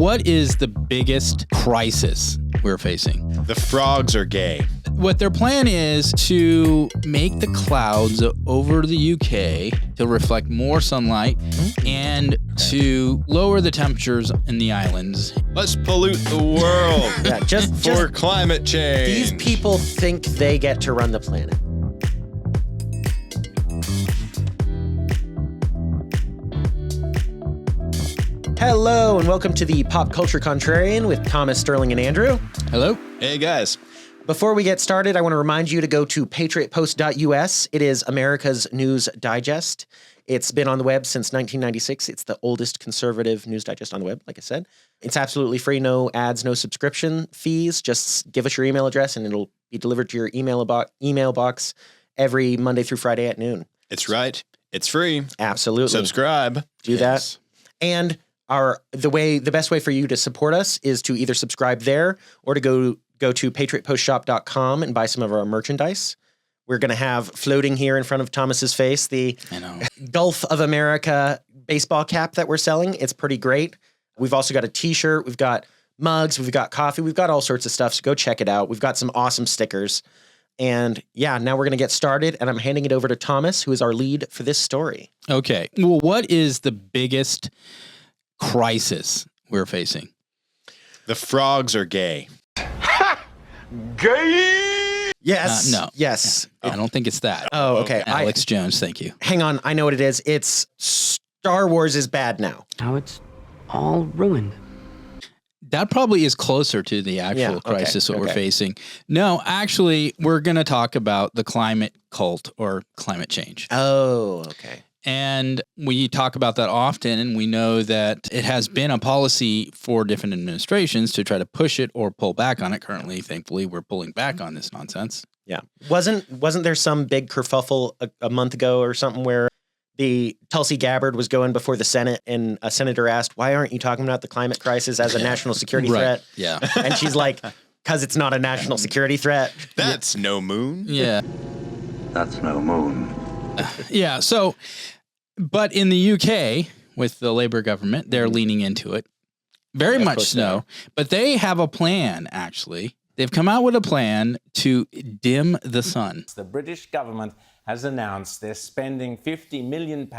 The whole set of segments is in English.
what is the biggest crisis we're facing? The frogs are gay. What their plan is to make the clouds over the UK to reflect more sunlight and to lower the temperatures in the islands. Let's pollute the world for climate change. These people think they get to run the planet. Hello, and welcome to the Pop Culture Contrarian with Thomas, Sterling, and Andrew. Hello? Hey, guys. Before we get started, I want to remind you to go to patriotpost.us. It is America's news digest. It's been on the web since 1996. It's the oldest conservative news digest on the web, like I said. It's absolutely free, no ads, no subscription fees. Just give us your email address and it'll be delivered to your email box every Monday through Friday at noon. It's right. It's free. Absolutely. Subscribe. Do that. And the best way for you to support us is to either subscribe there or to go to patriotpostshop.com and buy some of our merchandise. We're going to have floating here in front of Thomas's face the Gulf of America baseball cap that we're selling. It's pretty great. We've also got a t-shirt. We've got mugs. We've got coffee. We've got all sorts of stuff. So go check it out. We've got some awesome stickers. And yeah, now we're going to get started. And I'm handing it over to Thomas, who is our lead for this story. Okay. Well, what is the biggest crisis we're facing? The frogs are gay. Gay! Yes. No. Yes. I don't think it's that. Oh, okay. Alex Jones, thank you. Hang on. I know what it is. It's Star Wars is bad now. Now it's all ruined. That probably is closer to the actual crisis we're facing. No, actually, we're going to talk about the climate cult or climate change. Oh, okay. And we talk about that often, and we know that it has been a policy for different administrations to try to push it or pull back on it. Currently, thankfully, we're pulling back on this nonsense. Yeah. Wasn't there some big kerfuffle a month ago or something where the Tulsi Gabbard was going before the Senate and a senator asked, why aren't you talking about the climate crisis as a national security threat? Yeah. And she's like, because it's not a national security threat. That's no moon. Yeah. That's no moon. Yeah. So, but in the UK with the Labour government, they're leaning into it very much so. But they have a plan, actually. They've come out with a plan to dim the sun. The British government has announced they're spending £50 million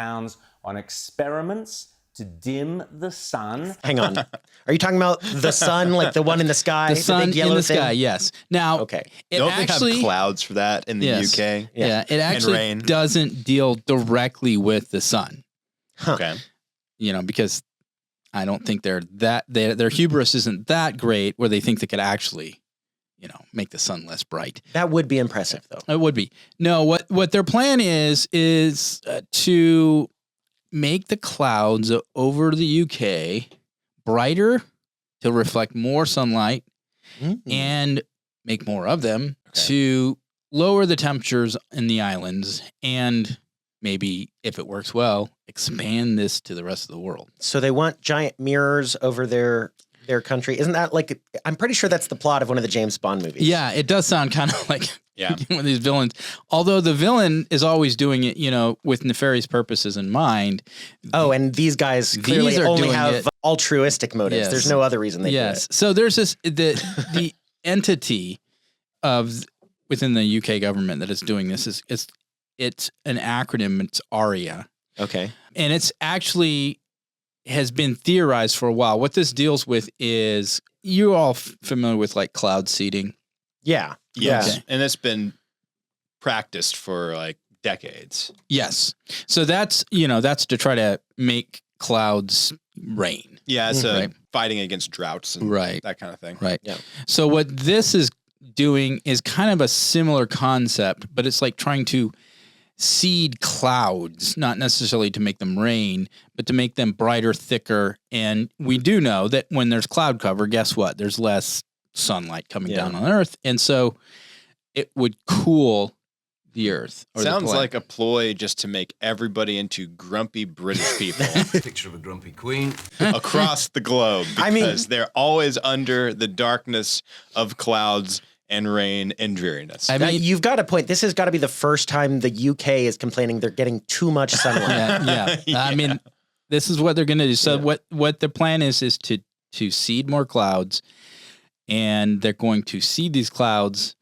on experiments to dim the sun. Hang on. Are you talking about the sun, like the one in the sky? The sun big yellow in the thing? sky, yes. Now, okay. Don't they have clouds for that in the UK? Yeah, it actually doesn't deal directly with the sun. Huh. Okay. You know, because I don't think their hubris isn't that great where they think they could actually, make the sun less bright. That would be impressive, though. It would be. No, what their plan is to make the clouds over the UK brighter to reflect more sunlight and make more of them to lower the temperatures in the islands and maybe, if it works well, expand this to the rest of the world. So they want giant mirrors over their country. Isn't that like, I'm pretty sure that's the plot of one of the James Bond movies. Yeah, it does sound kind of like one of these villains. Although the villain is always doing it, with nefarious purposes in mind. Oh, and these guys clearly only have altruistic motives. Yes. There's no other reason they do it. So there's the entity within the UK government that is doing this it's an acronym. It's ARIA. Okay. And it's actually has been theorized for a while. What this deals with is, you're all familiar with like cloud seeding. Yeah. Yes. Okay. And it's been practiced for like decades. Yes. So that's to try to make clouds rain. Yeah. It's fighting against droughts and that kind of thing. Right. Yeah. So what this is doing is kind of a similar concept, but it's like trying to seed clouds, not necessarily to make them rain, but to make them brighter, thicker. And we do know that when there's cloud cover, guess what? There's less sunlight coming down on Earth. And so it would cool the Earth. Sounds like a ploy just to make everybody into grumpy British people. Picture of a grumpy queen. Across the globe. Because they're always under the darkness of clouds and rain and dreariness. I mean, you've got a point. This has got to be the first time the UK is complaining they're getting too much sunlight. Yeah. I mean, this is what they're going to do. So what the plan is to to seed more clouds, and they're going to seed these clouds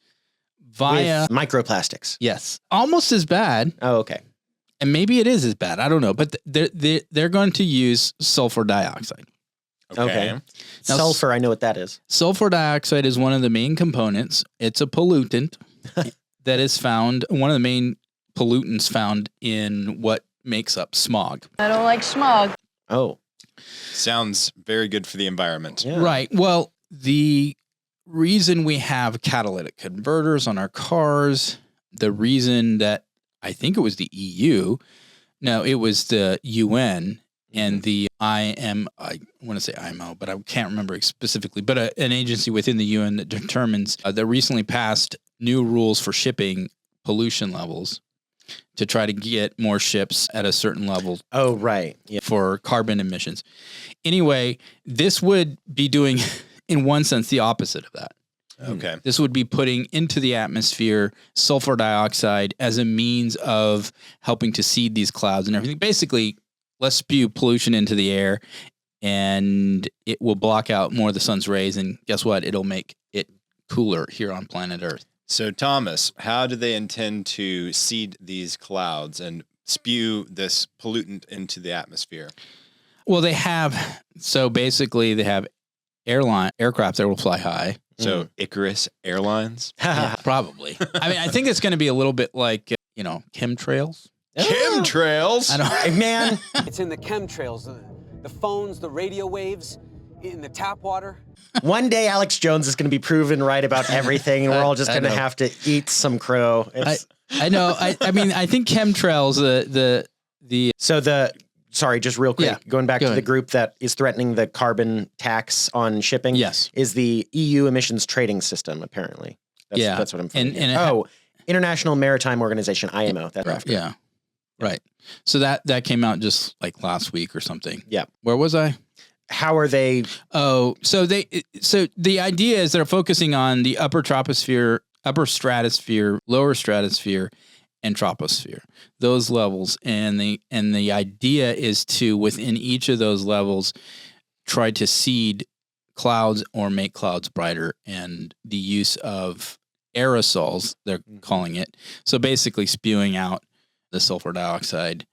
via With microplastics. yes, almost as bad, Oh, okay. and maybe it is as bad. I don't know, but they're going to use sulfur dioxide. Okay. Now, Sulfur, I know what that is. Sulfur dioxide is one of the main components. It's a pollutant that is found, one of the main pollutants found in what makes up smog. I don't like smog. Oh. Sounds very good for the environment. Yeah. Right. Well, the reason we have catalytic converters on our cars, the reason that I think it was the EU, no, it was the UN and the I want to say IMO, but I can't remember specifically, but an agency within the UN that determines that recently passed new rules for shipping pollution levels to try to get more ships at a certain level Oh, right. Yeah. for carbon emissions. Anyway, this would be doing, in one sense, the opposite of that. Okay. This would be putting into the atmosphere sulfur dioxide as a means of helping to seed these clouds and everything. Basically, let's spew pollution into the air and it will block out more of the sun's rays. And guess what? It'll make it cooler here on planet Earth. So, Thomas, how do they intend to seed these clouds and spew this pollutant into the atmosphere? Well, basically they have aircraft that will fly high. So, Icarus Airlines? Yeah, probably. I mean, I think it's going to be a little bit like, chemtrails. Chemtrails? I don't Hey, man. It's in the chemtrails, the phones, the radio waves, in the tap water. One day Alex Jones is going to be proven right about everything, and we're all just I going to know. have to eat some crow. I know. I mean, I think chemtrails, Sorry, just real quick, Yeah, going back go to the ahead. group that is threatening the carbon tax on shipping. Yes. Is the EU emissions trading system, apparently. That's what I'm finding. International Maritime Organization, IMO. That's after. Yeah. Right. So that came out just like last week or something. Yeah. Where was I? How are they? Oh, so the idea is they're focusing on the upper stratosphere, lower stratosphere, and troposphere, those levels. And the idea is to, within each of those levels, try to seed clouds or make clouds brighter, and the use of aerosols, they're calling it. So basically spewing out the sulfur dioxide.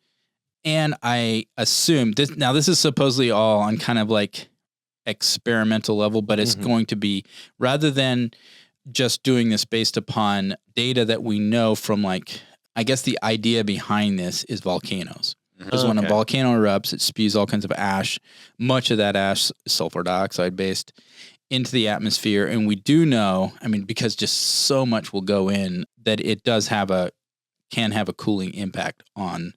And I assume this is supposedly all on kind of like experimental level, but it's going to be, rather than just doing this based upon data that we know from, like, I guess the idea behind this is volcanoes. Because when a volcano erupts, it spews all kinds of ash. Much of that ash is sulfur dioxide based into the atmosphere. And we do know, I mean, because just so much will go in, that it does can have a cooling impact on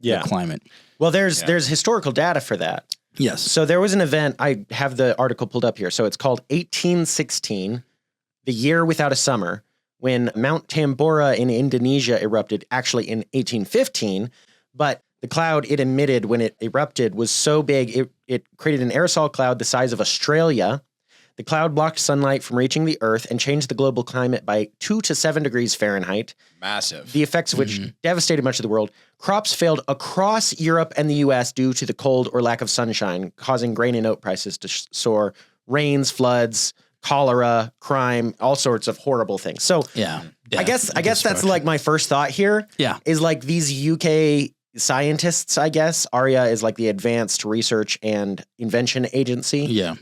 the climate. Well, there's historical data for that. Yes. So there was an event. I have the article pulled up here. So it's called 1816, the year without a summer, when Mount Tambora in Indonesia erupted, actually in 1815. But the cloud it emitted when it erupted was so big, it created an aerosol cloud the size of Australia. The cloud blocked sunlight from reaching the Earth and changed the global climate by 2 to 7 degrees Fahrenheit. Massive. The effects of which devastated much of the world. Crops failed across Europe and the U.S. due to the cold or lack of sunshine, causing grain and oat prices to soar. Rains, floods, cholera, crime, all sorts of horrible things. So Yeah. I guess that's like my first thought here. Yeah. Is like these UK scientists, I guess. ARIA is like the Advanced Research and Invention Agency. Yeah.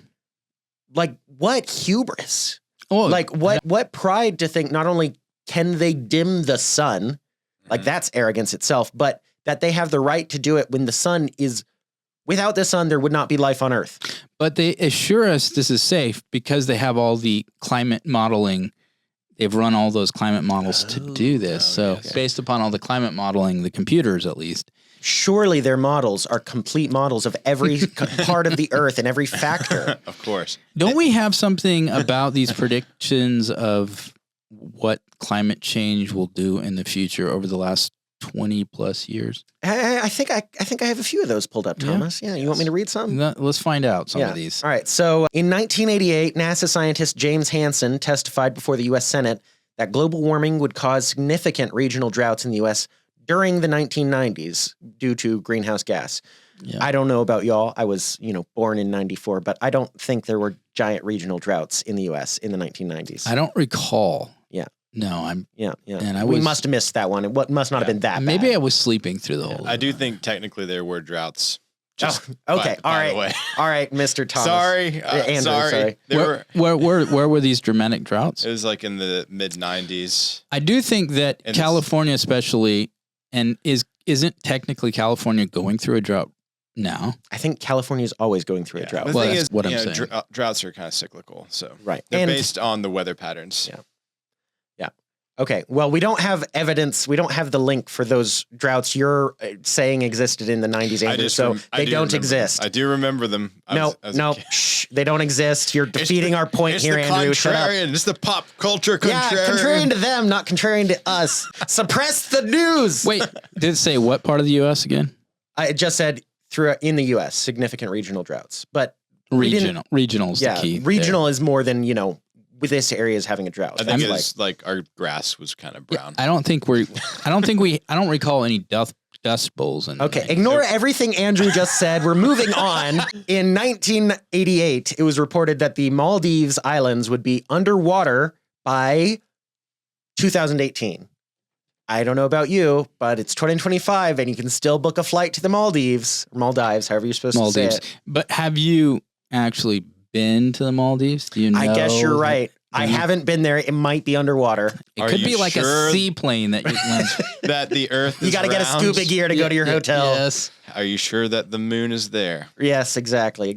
Like, what hubris? Oh, Like, what pride to think not only can they dim the sun, like that's arrogance itself, but that they have the right to do it when the sun is, without the sun, there would not be life on Earth. But they assure us this is safe because they have all the climate modeling. They've run all those climate models to do this. So based upon all the climate modeling, the computers at least. Surely their models are complete models of every part of the Earth and every factor. Of course. Don't we have something about these predictions of what climate change will do in the future over the last 20 plus years? I think I have a few of those pulled up, Thomas. Yeah, you want me to read some? Let's find out some of these. All right. So in 1988, NASA scientist James Hansen testified before the U.S. Senate that global warming would cause significant regional droughts in the U.S. during the 1990s due to greenhouse gas. Yeah. I don't know about y'all. I was, born in 94, but I don't think there were giant regional droughts in the U.S. in the 1990s. I don't recall. Yeah. No, I'm. Yeah. And we must have missed that one. It must not have been that Maybe bad. I was sleeping through the whole. I do think technically there were droughts. Just okay. by the way. All right, Mr. Thomas. Sorry. Andrew, sorry. Where were these dramatic droughts? It was like in the mid 90s. I do think that California, especially, and isn't technically California going through a drought now? I think California is always going through a drought. The thing is, I'm saying. Droughts are kind of cyclical, so right. They're based on the weather patterns. Yeah. Okay, well, we don't have evidence. We don't have the link for those droughts you're saying existed in the 90s, Andrew, so they don't exist. I do remember them. No, shh, they don't exist. You're defeating our point here, Andrew. Shut up. It's the pop culture contrarian. Yeah, contrarian to them, not contrarian to us. Suppress the news. Wait, did it say what part of the U.S. again? I just said in the U.S., significant regional droughts, but regional is the key. Regional is more than, with this area is having a drought. I think it's like our grass was kind of brown. I don't recall any dust bowls. Okay, ignore everything Andrew just said. We're moving on. In 1988, it was reported that the Maldives Islands would be underwater by 2018. I don't know about you, but it's 2025 and you can still book a flight to the Maldives, however you're supposed to say it. But have you actually been to the Maldives? Do you know? I guess you're right. I haven't been there. It might be underwater. It could be like a seaplane that that the Earth. You got to get a scuba gear to go to your hotel. Yes. Are you sure that the moon is there? Yes, exactly.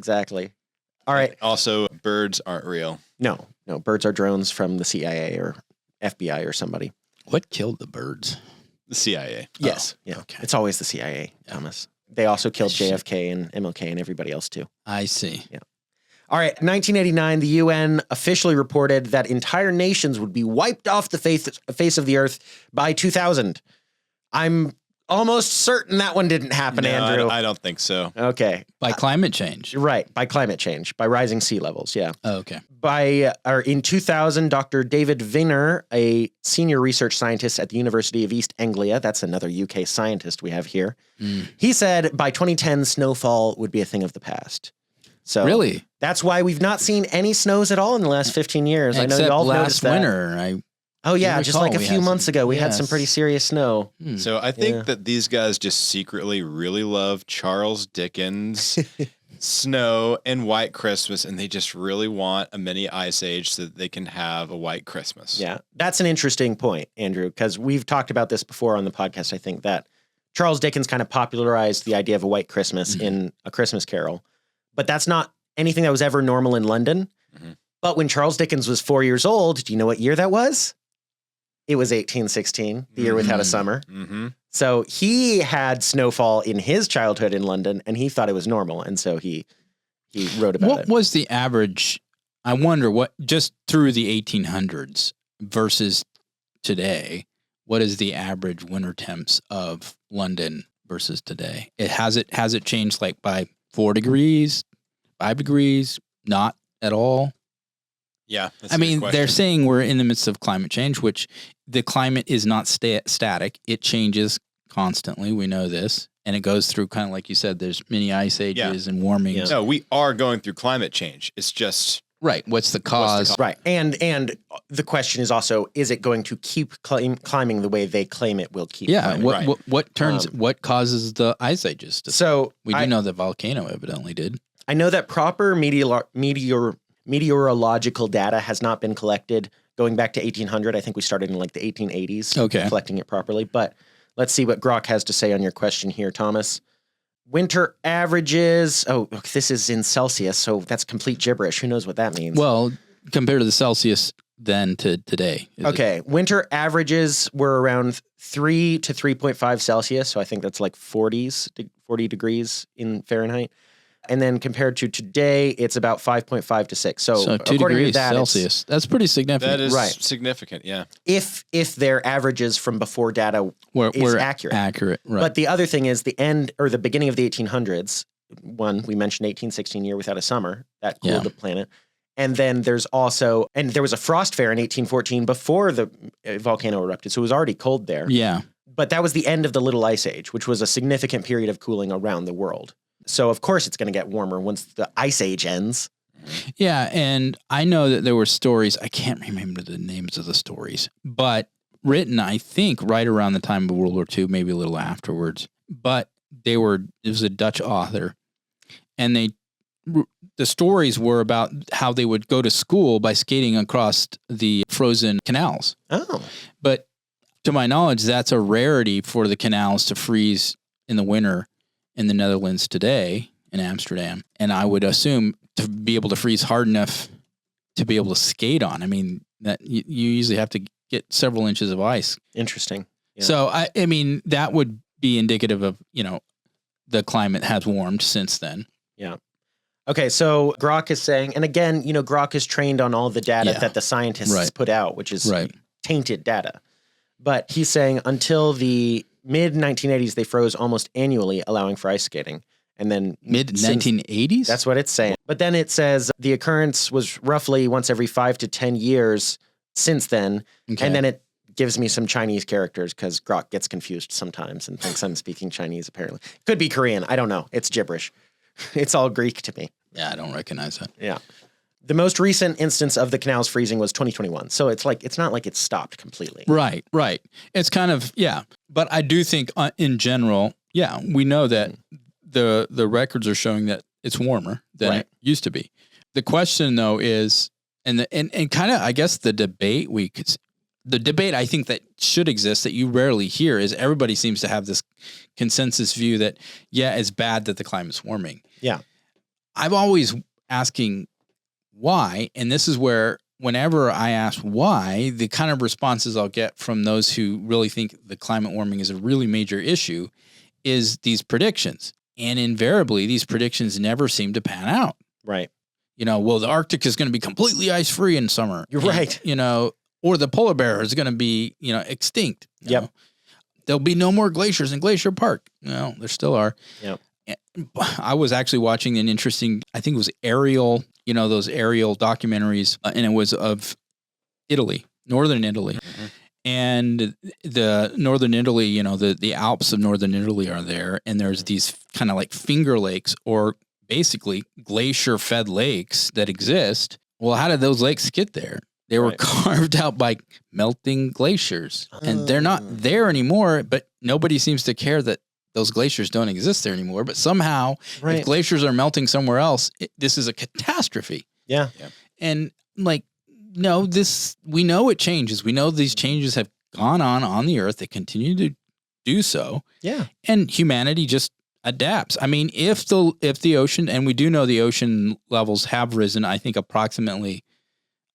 All right. And also, birds aren't real. No, birds are drones from the CIA or FBI or somebody. What killed the birds? The CIA. Yes. Yeah. Okay. It's always the CIA, Thomas. They also killed JFK and MLK and everybody else too. I see. Yeah. All right. 1989, the UN officially reported that entire nations would be wiped off the face of the earth by 2000. I'm almost certain that one didn't happen, Andrew. I don't think so. Okay. By climate change. Right. By climate change. By rising sea levels. Yeah. Oh, okay. In 2000, Dr. David Viner, a senior research scientist at the University of East Anglia, that's another UK scientist we have here, he said by 2010, snowfall would be a thing of the past. So really? That's why we've not seen any snows at all in the last 15 years. Except I know you all noticed that. Winter. Oh, yeah, just like a few months ago, we had some pretty serious snow. So I think that these guys just secretly really love Charles Dickens, snow, and White Christmas, and they just really want a mini ice age so that they can have a White Christmas. Yeah, that's an interesting point, Andrew, because we've talked about this before on the podcast, I think, that Charles Dickens kind of popularized the idea of a White Christmas in A Christmas Carol. But that's not anything that was ever normal in London. Mm-hmm. But when Charles Dickens was 4 years old, do you know what year that was? It was 1816, the year without a summer. Mm-hmm. So he had snowfall in his childhood in London, and he thought it was normal. And so he wrote about it. What was the average? I wonder just through the 1800s versus today, what is the average winter temps of London versus today? Has it changed like by 4 degrees, 5 degrees, not at all? Yeah. I mean, they're saying we're in the midst of climate change, which the climate is not static. It changes constantly. We know this. And it goes through kind of like you said, there's many ice ages and warming. Yeah. No, we are going through climate change. It's just... Right. What's the cause? Right. And the question is also, is it going to keep climbing the way they claim it will keep climbing? What causes the ice ages? We do know the volcano evidently did. I know that proper meteorological data has not been collected going back to 1800. I think we started in like the 1880s collecting it properly. But let's see what Grok has to say on your question here, Thomas. Winter averages. Oh, this is in Celsius, so that's complete gibberish. Who knows what that means? Well, compared to the Celsius then to today. Winter averages were around 3 to 3.5 Celsius, so I think that's like 40 degrees in Fahrenheit. And then compared to today, it's about 5.5 to 6. So 2 degrees Celsius. That's pretty significant. That is significant, yeah. If their averages from before data is accurate. Accurate, right. But the other thing is the end or the beginning of the 1800s, we mentioned 1816 year without a summer. That cooled the planet. And then there was a frost fair in 1814 before the volcano erupted. So it was already cold there. Yeah. But that was the end of the Little Ice Age, which was a significant period of cooling around the world. So, of course, it's going to get warmer once the ice age ends. Yeah, and I know that there were stories, I can't remember the names of the stories, but written, I think, right around the time of World War II, maybe a little afterwards. But it was a Dutch author, and the stories were about how they would go to school by skating across the frozen canals. Oh. But to my knowledge, that's a rarity for the canals to freeze in the winter in the Netherlands today, in Amsterdam. And I would assume to be able to freeze hard enough to be able to skate on. I mean, that you usually have to get several inches of ice. Interesting. Yeah. So, I mean, that would be indicative of, the climate has warmed since then. Yeah. Okay, so Grok is saying, and again, Grok is trained on all the data that the scientists put out, which is tainted data. But he's saying until the mid-1980s, they froze almost annually, allowing for ice skating. And then mid-1980s? That's what it's saying. But then it says the occurrence was roughly once every 5 to 10 years since then. Okay. And then it gives me some Chinese characters because Grok gets confused sometimes and thinks I'm speaking Chinese, apparently. Could be Korean. I don't know. It's gibberish. It's all Greek to me. Yeah, I don't recognize that. Yeah. The most recent instance of the canals freezing was 2021. So it's not like it's stopped completely. Right. It's kind of, But I do think in general, we know that the records are showing that it's warmer than it used to be. The question though is, and kind of, I guess the debate I think that should exist that you rarely hear is everybody seems to have this consensus view that, it's bad that the climate's warming. Yeah. I'm always asking why, and this is where whenever I ask why, the kind of responses I'll get from those who really think the climate warming is a really major issue is these predictions. And invariably, these predictions never seem to pan out. Right. The Arctic is going to be completely ice-free in summer. You're right. Or the polar bear is going to be, extinct. Yep. There'll be no more glaciers in Glacier Park. No, there still are. Yep. I was actually watching an interesting, I think it was aerial, those aerial documentaries, and it was of Italy, northern Italy. Mm-hmm. And the northern Italy, the Alps of northern Italy are there, and there's these kind of like finger lakes or basically glacier-fed lakes that exist. Well, how did those lakes get there? They were carved out by melting glaciers, and they're not there anymore, but nobody seems to care that those glaciers don't exist there anymore. But somehow, if glaciers are melting somewhere else, this is a catastrophe. Yeah. And no, we know it changes. We know these changes have gone on the earth. They continue to do so. Yeah. And humanity just adapts. I mean, if the ocean, and we do know the ocean levels have risen, I think approximately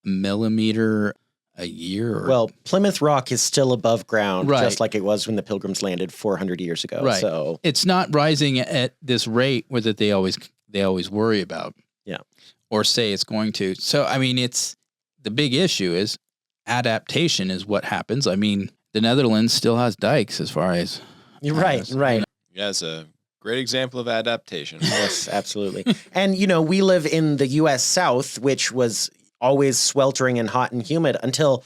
a millimeter a year. Well, Plymouth Rock is still above ground, just like it was when the Pilgrims landed 400 years ago. Right. So it's not rising at this rate that they always worry about. Yeah. Or say it's going to. So, I mean, the big issue is adaptation is what happens. I mean, the Netherlands still has dikes as far as. You're right. Yeah, it's a great example of adaptation. Yes, absolutely. And, we live in the U.S. South, which was always sweltering and hot and humid until,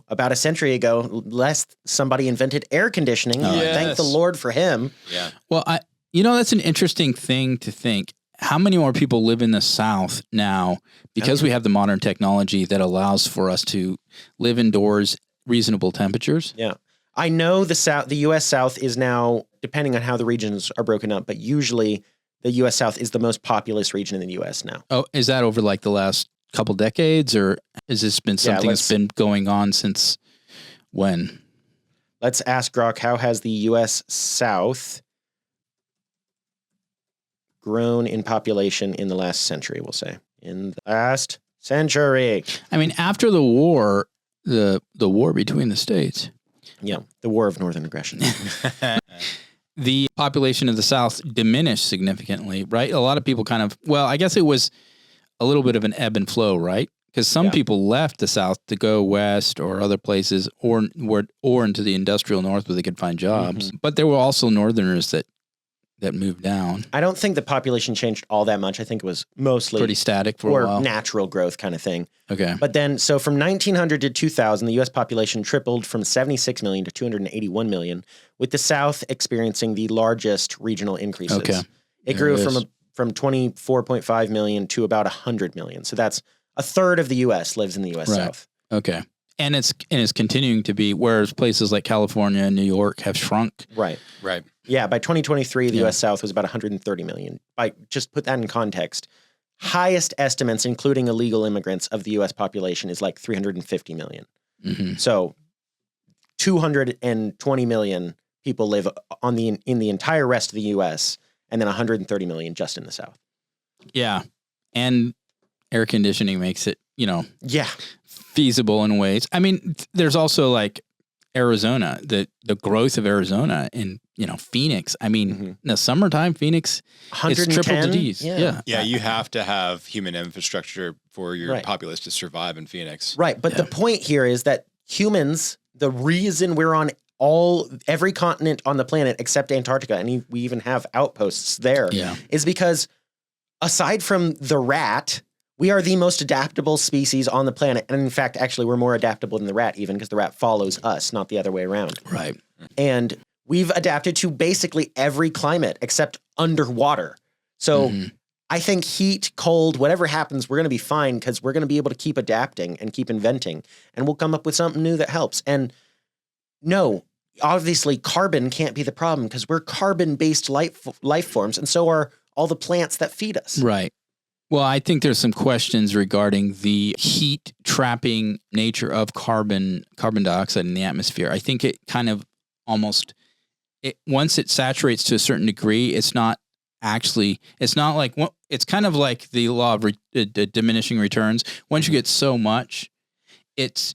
about a century ago, lest somebody invented air conditioning. Yes. Thank the Lord for him. Yeah. Well, that's an interesting thing to think. How many more people live in the South now because we have the modern technology that allows for us to live indoors, reasonable temperatures? Yeah. I know the U.S. South is now, depending on how the regions are broken up, but usually the U.S. South is the most populous region in the U.S. now. Oh, is that over the last couple decades, or has this been something that's been going on since when? Let's ask Grok, how has the U.S. South grown in population in the last century, we'll say? In the last century. I mean, after the war, the war between the states. Yeah, the War of Northern Aggression. The population of the South diminished significantly, right? A lot of people I guess it was a little bit of an ebb and flow, right? Because some people left the South to go west or other places or into the industrial North where they could find jobs. Mm-hmm. But there were also Northerners that moved down. I don't think the population changed all that much. I think it was mostly pretty static for a while. Natural growth kind of thing. Okay. But then, so from 1900 to 2000, the U.S. population tripled from 76 million to 281 million, with the South experiencing the largest regional increases. Okay. It There grew it from is. from 24.5 million to about 100 million. So that's a third of the U.S. lives in the U.S. Right. South. Okay. And it's continuing to be, whereas places like California and New York have shrunk. Right. Right. Yeah. By 2023, the Yeah. U.S. South was about 130 million. By just put that in context, highest estimates, including illegal immigrants, of the U.S. population is like 350 million. Mm-hmm. So 220 million people live in the entire rest of the U.S., and then 130 million just in the South. Yeah. And air conditioning makes it, Yeah. feasible in ways. I mean, there's also like Arizona, the growth of Arizona in, Phoenix. I mean, Mhm. in the summertime, Phoenix, it's 110? triple digits. Yeah. Yeah, you have to have human infrastructure for your Right. populace to survive in Phoenix. Right. But the point here is that humans, the reason we're on every continent on the planet except Antarctica, and we even have outposts there, Yeah. is because aside from the rat, we are the most adaptable species on the planet. And in fact, actually, we're more adaptable than the rat, even because the rat follows us, not the other way around. Right. And we've adapted to basically every climate except underwater. So Mhm. I think heat, cold, whatever happens, we're going to be fine because we're going to be able to keep adapting and keep inventing, and we'll come up with something new that helps. And no, obviously carbon can't be the problem because we're carbon-based life forms, and so are all the plants that feed us. Right. Well, I think there's some questions regarding the heat trapping nature of carbon dioxide in the atmosphere. I think it kind of almost once it saturates to a certain degree, it's not like it's kind of like the law of diminishing returns. Once you get so much, its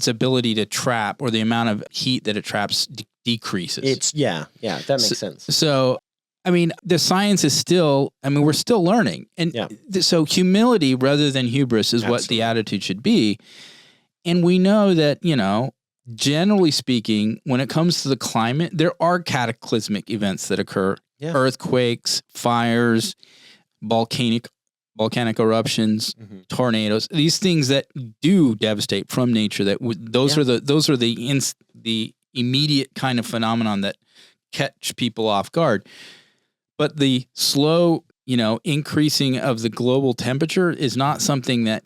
ability to trap, or the amount of heat that it traps, decreases. Yeah, that makes sense. So, I mean, the science is still, we're still learning. And Yeah. So humility rather than hubris is what Absolutely. the attitude should be. And we know that, generally speaking, when it comes to the climate, there are cataclysmic events that occur. Yeah. Earthquakes, fires, volcanic eruptions, tornadoes, these things that do devastate from nature, those are the immediate kind of phenomenon that catch people off guard. But the slow, increasing of the global temperature is not something that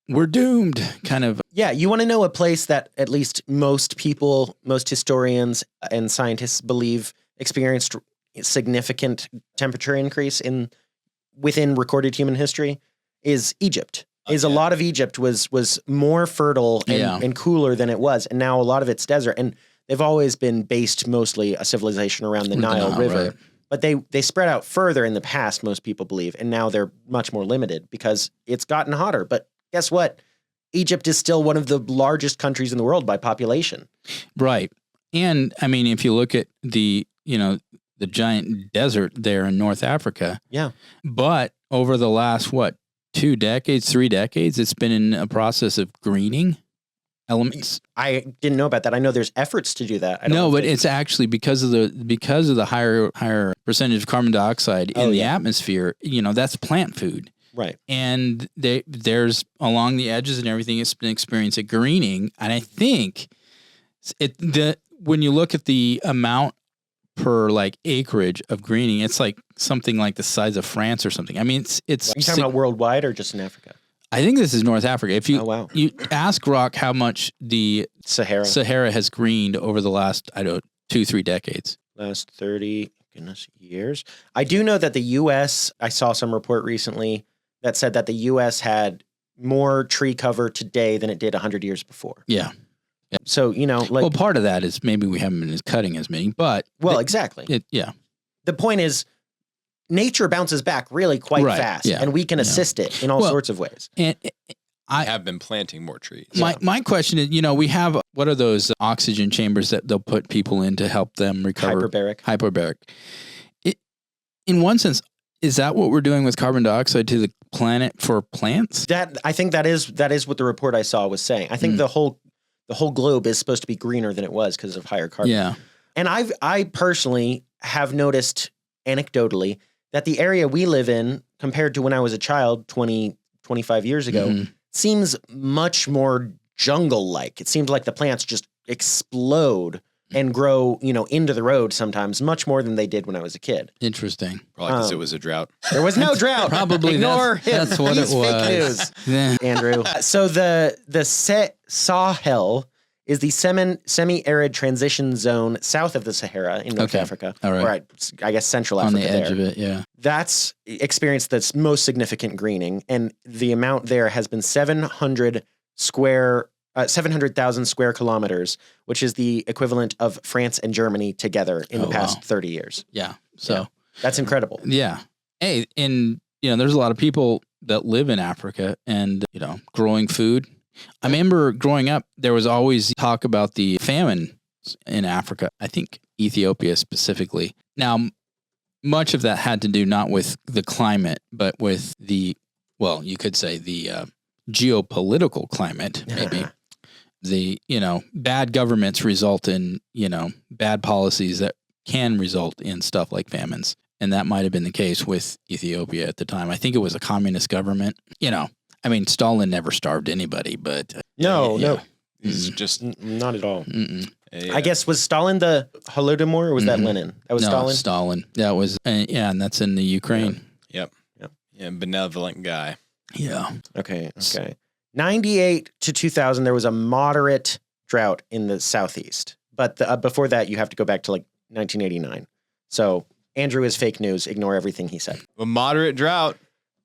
we're doomed kind of. Yeah, you want to know a place that at least most people, most historians and scientists believe experienced significant temperature increase within recorded human history is Egypt. A lot of Egypt was more fertile and cooler than it was, and now a lot of it's desert. And they've always been based mostly a civilization around the Nile River. Right. But they spread out further in the past, most people believe, and now they're much more limited because it's gotten hotter. But guess what? Egypt is still one of the largest countries in the world by population. Right. And I mean, if you look at the giant desert there in North Africa. Yeah. But over the last, 2 decades, 3 decades, it's been in a process of greening elements. I didn't know about that. I know there's efforts to do that. No, but it's actually because of the higher percentage of carbon dioxide in the atmosphere, that's plant food. Right. And there's along the edges and everything, it's been experiencing greening. And I think when you look at the amount per acreage of greening, it's like something like the size of France or something. I mean, it's. Are you talking about worldwide or just in Africa? I think this is North Africa. If you you ask Rock how much the Sahara has greened over the last 2-3 decades. Last 30 years. I do know that the U.S. I saw some report recently that said that the U.S. had more tree cover today than it did 100 years before. Yeah. So well, part of that is maybe we haven't been cutting as many, but exactly. Yeah. The point is, nature bounces back really quite fast, and we can assist it in all sorts of ways. And I have been planting more trees. My question is, we have, what are those oxygen chambers that they'll put people in to help them recover? Hyperbaric. In one sense, is that what we're doing with carbon dioxide to the planet for plants? I think that is what the report I saw was saying. I think the whole globe is supposed to be greener than it was because of higher carbon. Yeah. And I personally have noticed anecdotally that the area we live in compared to when I was a child 20, 25 years ago seems much more jungle-like. It seems like the plants just explode and grow, into the road sometimes much more than they did when I was a kid. Interesting. Probably because it was a drought. There was no drought. Probably Ignore him. that's what He's it was. fake news, Yeah. Andrew. So the Sahel is the semi-arid transition zone south of the Sahara in North Okay. Africa. All right. Or I guess Central On Africa the edge there. of it, yeah. That's experienced the most significant greening, and the amount there has been 700,000 square kilometers, which is the equivalent of France and Germany together in the past wow. 30 years. Yeah. So, That's incredible. yeah. Hey, and, there's a lot of people that live in Africa and, growing food. I remember growing up, there was always talk about the famine in Africa. I think Ethiopia specifically. Now, much of that had to do not with the climate, but with you could say the geopolitical climate, maybe. Bad governments result in, bad policies that can result in stuff like famines. And that might have been the case with Ethiopia at the time. I think it was a communist government. Stalin never starved anybody, but No. He's just Not at all. a, I guess, was Stalin the Holodomor, or was that Lenin? That was no, Stalin? Stalin. That was, and that's in the Ukraine. Yep. Yeah, benevolent guy. Yeah. Okay. 98 to 2000, there was a moderate drought in the southeast. But before that, you have to go back to 1989. So Andrew is fake news. Ignore everything he said. A moderate drought.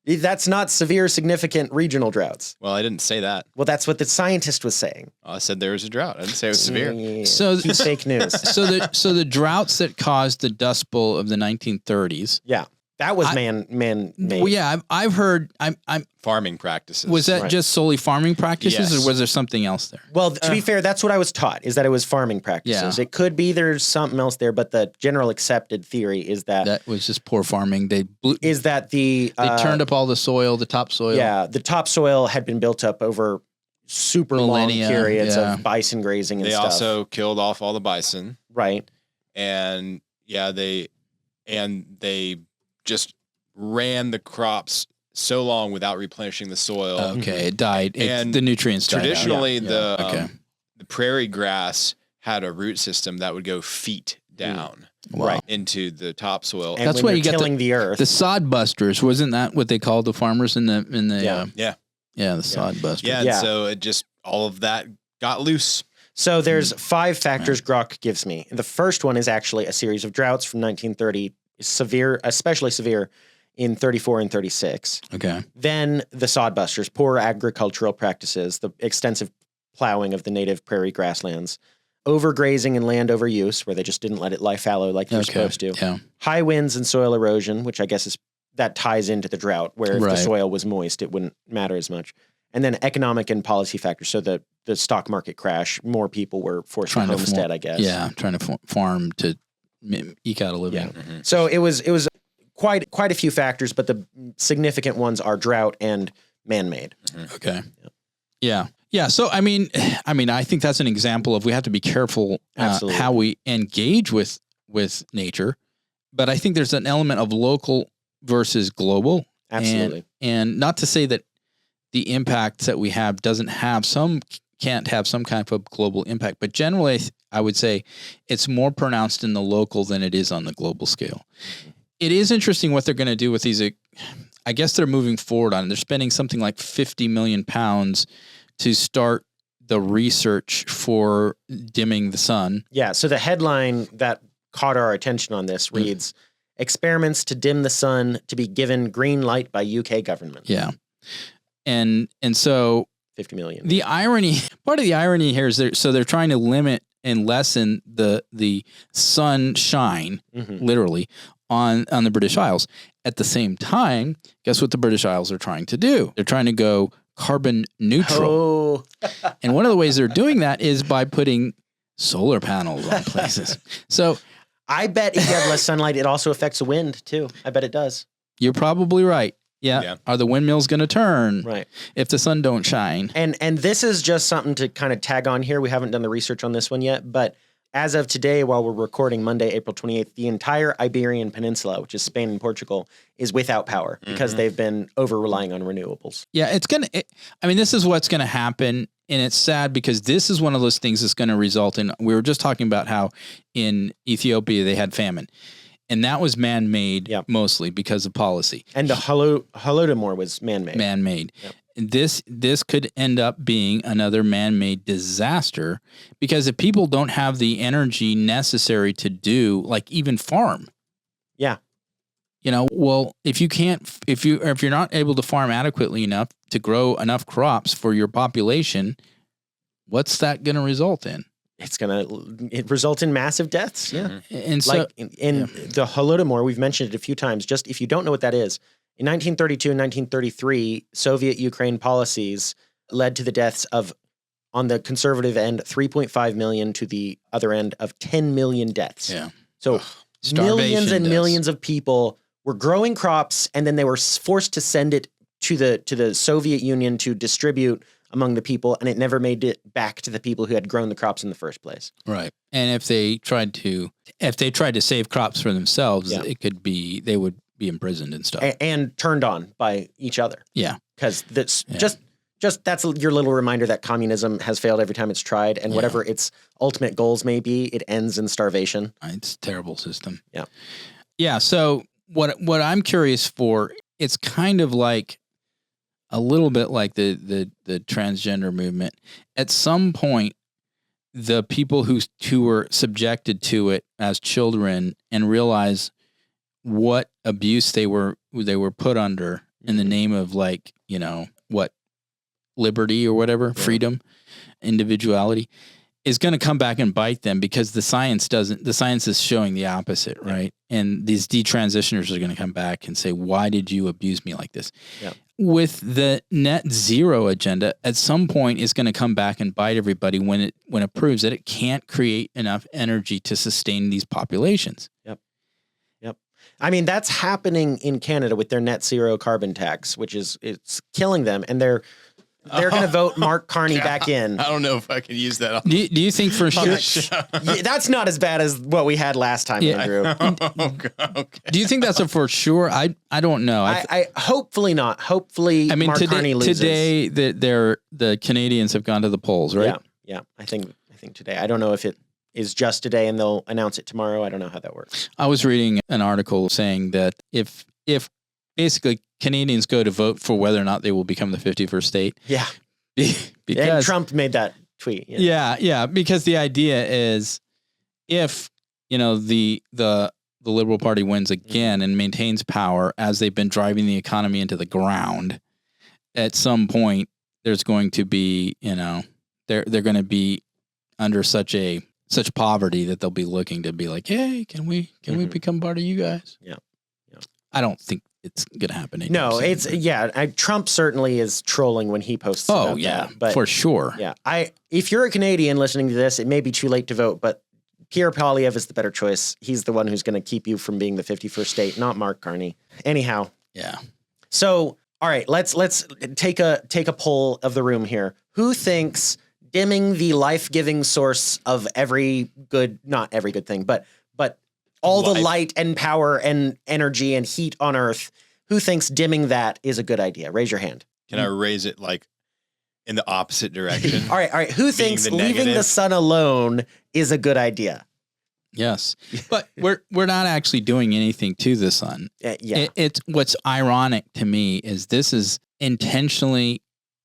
That's not severe, significant regional droughts. Well, I didn't say that. Well, that's what the scientist was saying. I said there was a drought. I didn't say it was severe. Yeah. So- He's fake news. So the droughts that caused the Dust Bowl of the 1930s. Yeah. That was man-made. Well, yeah, I've heard. I'm. Farming practices. Was that Right. just solely farming practices, Yes. or was there something else there? Well, to be fair, that's what I was taught, is that it was farming practices. Yeah. It could be there's something else there, but the general accepted theory is that That was just poor farming. They the turned up all the soil, the topsoil. Yeah, the topsoil had been built up over super Millennia, long periods yeah. of bison grazing and They stuff. also killed off all the bison, right. and they just ran the crops so long without replenishing the soil. Okay, it died. And The nutrients died out. Traditionally, Okay. the prairie grass had a root system that would go feet down Wow. into the topsoil. And That's when why you're you get tilling the earth. The sod busters, wasn't that what they called the farmers in the Yeah. Yeah. the sod busters. Yeah, Yeah. and so it just all of that got loose. So there's 5 factors Grok gives me. The first one is actually a series of droughts from 1930, severe, especially severe in 34 and 36. Okay. Then the sodbusters, poor agricultural practices, the extensive plowing of the native prairie grasslands, overgrazing and land overuse, where they just didn't let it lie fallow like they're supposed to. Yeah. High winds and soil erosion, which I guess that ties into the drought, where if the Right. soil was moist, it wouldn't matter as much. And then economic and policy factors. So the stock market crash, more people were forced to homestead, I guess. Yeah, trying to farm to eke out a living. Yeah. So it was quite a few factors, but the significant ones are drought and man-made. Okay. Yeah. Yeah. So I mean, I think that's an example of we have to be careful Absolutely. how we engage with nature, but I think there's an element of local versus global. Absolutely. And not to say that the impacts that we have can't have some kind of global impact, but generally I would say it's more pronounced in the local than it is on the global scale. It is interesting what they're going to do with these. I guess they're moving forward on it. They're spending something like 50 million pounds to start the research for dimming the sun. Yeah. So the headline that caught our attention on this reads, "Experiments to dim the sun to be given green light by UK government." Yeah. And so 50 million. the irony, part of the irony here is they're trying to limit and lessen the sunshine, literally, on the British Isles. At the same time, guess what the British Isles are trying to do? They're trying to go carbon neutral. Oh, And one of the ways they're doing that is by putting solar panels on places. So I bet if you have less sunlight, it also affects the wind too. I bet it does. you're probably right. Yeah. Yeah. Are the windmills going to turn Right. if the sun don't shine? And this is just something to kind of tag on here. We haven't done the research on this one yet, but as of today, while we're recording Monday, April 28th, the entire Iberian Peninsula, which is Spain and Portugal, is without power because they've been over relying on renewables. Yeah, this is what's going to happen And it's sad because this is one of those things that's going to result in, we were just talking about how in Ethiopia they had famine. And that was man-made mostly because of policy. And the Holodomor was man-made. Man-made. Yep. This could end up being another man-made disaster because if people don't have the energy necessary to do, like even farm. Yeah. You know, well, if you're not able to farm adequately enough to grow enough crops for your population, what's that going to result in? It's going to result in massive deaths. Yeah. And so, like in the Holodomor, we've mentioned it a few times. Just if you don't know what that is, in 1932 and 1933, Soviet Ukraine policies led to the deaths of, on the conservative end, 3.5 million, to the other end of 10 million deaths. Yeah. So Starvation millions and does. millions of people were growing crops, and then they were forced to send it to the Soviet Union to distribute among the people, and it never made it back to the people who had grown the crops in the first place. Right. And if they tried to save crops for themselves, it could be, they would be imprisoned and stuff. And turned on by each other. Yeah. Because that's just that's your little reminder that communism has failed every time it's tried, and whatever its ultimate goals may be, it ends in starvation. It's a terrible system. Yeah. Yeah. So what I'm curious for, it's kind of like a little bit like the transgender movement. At some point, the people who were subjected to it as children and realize what abuse they were put under in the name of, like, you know, what, liberty or whatever, freedom, individuality, is going to come back and bite them because the science is showing the opposite, right? And these detransitioners are going to come back and say, why did you abuse me like this? Yeah. With the net zero agenda, at some point it's going to come back and bite everybody when it proves that it can't create enough energy to sustain these populations. Yep. I mean, that's happening in Canada with their net zero carbon tax, which it's killing them, and they're going to vote Mark Carney back in. I don't know if I can use that. Do you think for sure? Yeah, that's not as bad as what we had last time, Andrew. Okay. Do you think that's a for sure? I don't know. I hopefully not. Hopefully, I mean, Mark Carney loses. today the Canadians have gone to the polls, right? Yeah. I think today. I don't know if it is just today and they'll announce it tomorrow. I don't know how that works. I was reading an article saying that if basically Canadians go to vote for whether or not they will become the 51st state. Yeah. Because and Trump made that tweet. Yeah. Because the idea is if, you know, the Liberal Party wins again and maintains power as they've been driving the economy into the ground, at some point there's going to be, you know, they're going to be under such poverty that they'll be looking to be like, hey, can we become part of you guys? Yeah. I don't think it's going to happen. No, Trump certainly is trolling when he posts. Oh, that, but for sure. Yeah. If you're a Canadian listening to this, it may be too late to vote, but Pierre Poilievre is the better choice. He's the one who's going to keep you from being the 51st state, not Mark Carney. Anyhow. Yeah. So, all right, let's take a poll of the room here. Who thinks dimming the life-giving source of not every good thing, but all the light and power and energy and heat on Earth, who thinks dimming that is a good idea? Raise your hand. Can I raise it like in the opposite direction? All right. Who thinks leaving negative? the sun alone is a good idea? Yes, but we're not actually doing anything to the sun. Yeah. It's what's ironic to me is this is intentionally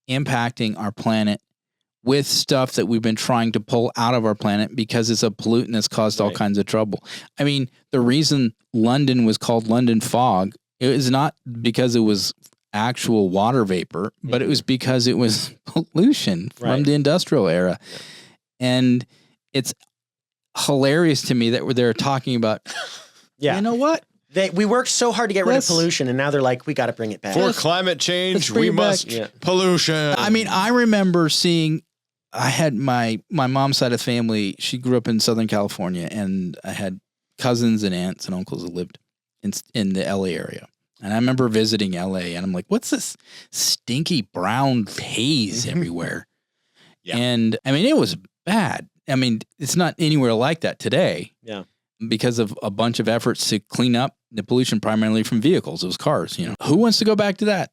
impacting our planet with stuff that we've been trying to pull out of our planet because it's a pollutant that's caused all kinds of trouble. I mean, the reason London was called London fog, it was not because it was actual water vapor, but it was because it was pollution from the industrial era. Yeah. And it's hilarious to me that they're talking about, you know what? We worked so hard to get rid of pollution, and now they're like, we got to bring it back. For climate change, we must pollution. I mean, I remember seeing, I had my mom's side of the family, she grew up in Southern California, and I had cousins and aunts and uncles that lived in the LA area. And I remember visiting LA, and I'm like, what's this stinky brown haze everywhere? Yeah. And I mean, it was bad. I mean, it's not anywhere like that today. Yeah. Because of a bunch of efforts to clean up the pollution primarily from vehicles. It was cars, you know. Who wants to go back to that?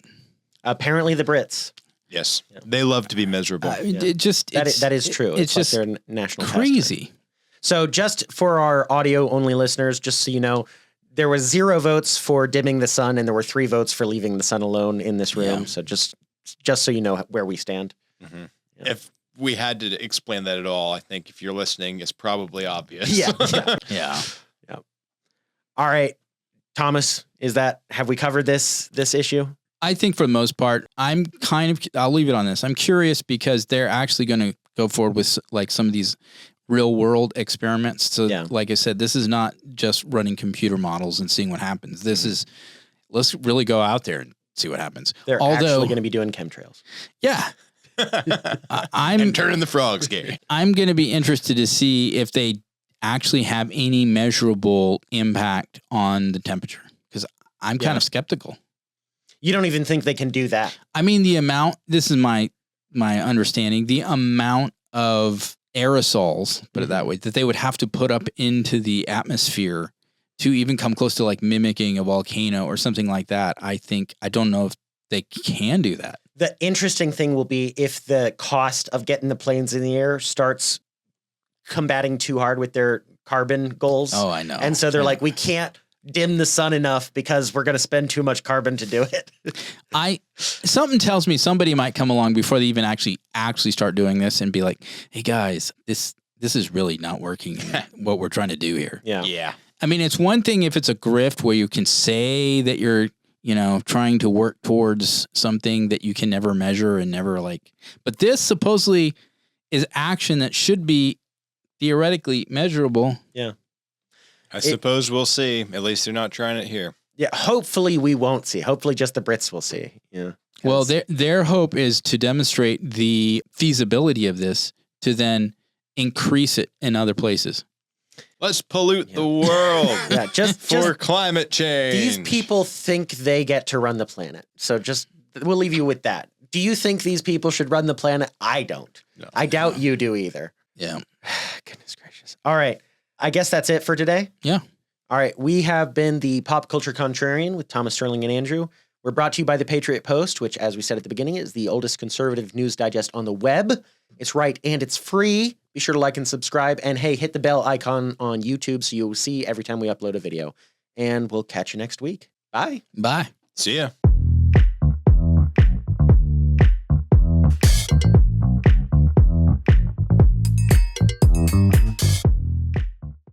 Apparently the Brits. Yes. They love to be miserable. It just That is true. It's like just their national crazy. pastime. So just for our audio only listeners, just so you know, there was 0 votes for dimming the sun, and there were 3 votes for leaving the sun alone in this room. Yeah. So just so you know where we stand. Mm-hmm. Yeah. If we had to explain that at all, I think if you're listening, it's probably obvious. Yeah. Yeah. All right, Thomas, have we covered this issue? I think for the most part, I'll leave it on this. I'm curious because they're actually going to go forward with like some of these real world experiments. So like I said, this is not just running computer models and seeing what happens. This is, let's really go out there and see what happens. They're actually going to be doing chemtrails. Yeah. I'm turning the frogs, Gary. I'm going to be interested to see if they actually have any measurable impact on the temperature because I'm kind of skeptical. You don't even think they can do that? I mean, this is my understanding, the amount of aerosols, put it that way, that they would have to put up into the atmosphere to even come close to like mimicking a volcano or something like that. I don't know if they can do that. The interesting thing will be if the cost of getting the planes in the air starts combating too hard with their carbon goals. Oh, I know. And so they're like, we can't dim the sun enough because we're going to spend too much carbon to do it. Something tells me somebody might come along before they even actually start doing this and be like, hey guys, this is really not working what we're trying to do here. Yeah. I mean, it's one thing if it's a grift where you can say that you're, trying to work towards something that you can never measure and never but this supposedly is action that should be theoretically measurable. Yeah. I suppose we'll see. At least they're not trying it here. Yeah. Hopefully we won't see. Hopefully just the Brits will see. Yeah. Well, their hope is to demonstrate the feasibility of this to then increase it in other places. Let's pollute the world. Yeah, just climate change. These people think they get to run the planet. So we'll leave you with that. Do you think these people should run the planet? I don't. No, I doubt you do either. Yeah. Goodness gracious. All right. I guess that's it for today. Yeah. All right. We have been the Pop Culture Contrarian with Thomas Sterling and Andrew. We're brought to you by the Patriot Post, which, as we said at the beginning, is the oldest conservative news digest on the web. It's right and it's free. Be sure to like and subscribe. And hey, hit the bell icon on YouTube so you'll see every time we upload a video. And we'll catch you next week. Bye. Bye. See ya.